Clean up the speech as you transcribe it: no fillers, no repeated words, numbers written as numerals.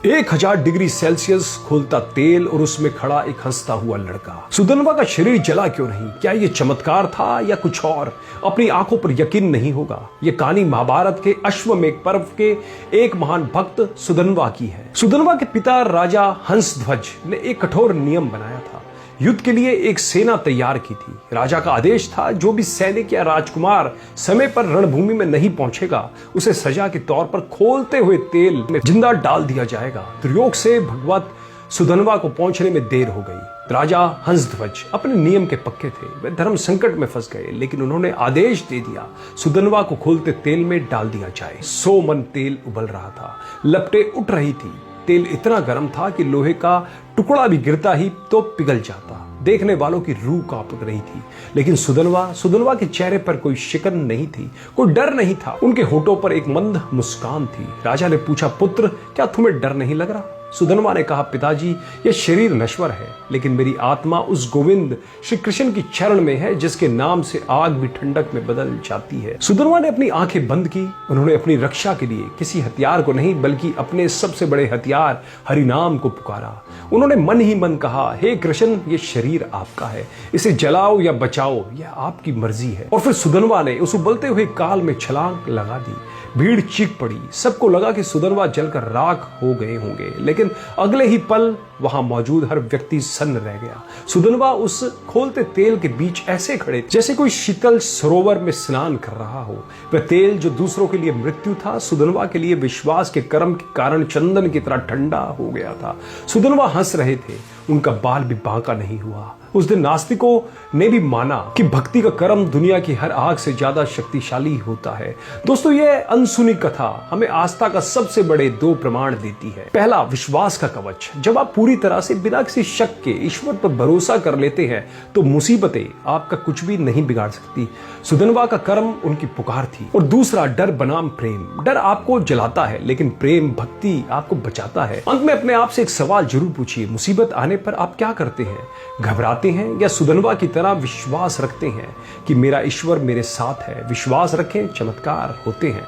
1000 degree Celsius खोलता तेल और उसमें खड़ा एक हंसता हुआ लड़का। सुदनवा का शरीर जला क्यों नहीं? क्या ये चमत्कार था या कुछ और? अपनी आंखों पर यकीन नहीं होगा। ये कहानी महाभारत के अश्वमेध पर्व के एक महान भक्त सुदनवा की है। सुदनवा के पिता राजा हंसध्वज ने एक कठोर नियम बनाया था। युद्ध के लिए एक सेना तैयार की थी। राजा का आदेश था, जो भी सैनिक या राजकुमार समय पर रणभूमि में नहीं पहुंचेगा, उसे सजा के तौर पर खोलते हुए तेल में जिंदा डाल दिया जाएगा। दुर्योग से भगवत सुदनवा को पहुंचने में देर हो गई। राजा हंसध्वज अपने नियम के पक्के थे। वे धर्म संकट में फंस गए, लेकिन उन्होंने आदेश दे दिया, सुदनवा को खोलते तेल में डाल दिया जाए। 100 मन तेल उबल रहा था, लपटें उठ रही थी। तेल इतना गर्म था कि लोहे का टुकड़ा भी गिरता ही तो पिघल जाता। देखने वालों की रूह कांप रही थी, लेकिन सुदनवा के चेहरे पर कोई शिकन नहीं थी, कोई डर नहीं था। उनके होठों पर एक मंद मुस्कान थी। राजा ने पूछा, पुत्र, क्या तुम्हें डर नहीं लग रहा? सुदनवा ने कहा, पिताजी, यह शरीर नश्वर है, लेकिन मेरी आत्मा उस गोविंद श्री कृष्ण की चरण में है, जिसके नाम से आग भी ठंडक में बदल जाती है। सुदनवा ने अपनी आंखें बंद की। उन्होंने अपनी रक्षा के लिए किसी हथियार को नहीं, बल्कि अपने सबसे बड़े हथियार हरिनाम को पुकारा। उन्होंने मन ही मन कहा, हे कृष्ण, ये शरीर आपका है, इसे जलाओ या बचाओ, यह आपकी मर्जी है। और फिर सुदनवा ने उस उबलते हुए काल में छलांग लगा दी। भीड़ चीख पड़ी। सबको लगा कि सुदनवा जलकर राख हो गए होंगे, लेकिन अगले ही पल वहां मौजूद हर व्यक्ति सन्न रह गया। सुदनवा उस खोलते तेल के बीच ऐसे खड़े जैसे कोई शीतल सरोवर में स्नान कर रहा हो। वह तेल जो दूसरों के लिए मृत्यु था, सुदनवा के लिए विश्वास के कर्म के कारण चंदन की तरह ठंडा हो गया था। सुदनवा हंस रहे थे, उनका बाल भी बांका नहीं हुआ। उस दिन नास्तिकों ने भी माना कि भक्ति का कर्म दुनिया की हर आग से ज्यादा शक्तिशाली होता है। दोस्तों, यह अनसुनी कथा हमें आस्था का सबसे बड़े 2 प्रमाण देती है। पहला, विश्वास का कवच। जब आप पूरी तरह से बिना किसी शक के ईश्वर पर भरोसा कर लेते हैं, तो मुसीबतें आपका कुछ भी नहीं बिगाड़ सकती। सुदनवा का कर्म उनकी पुकार थी। और दूसरा, डर बनाम प्रेम। डर आपको जलाता है, लेकिन प्रेम, भक्ति आपको बचाता है। अंत में अपने आप से एक सवाल जरूर पूछिए, मुसीबत आने पर आप क्या करते हैं? घबराते हैं या सुदनवा की तरह विश्वास रखते हैं कि मेरा ईश्वर मेरे साथ है? विश्वास रखें, चमत्कार होते हैं।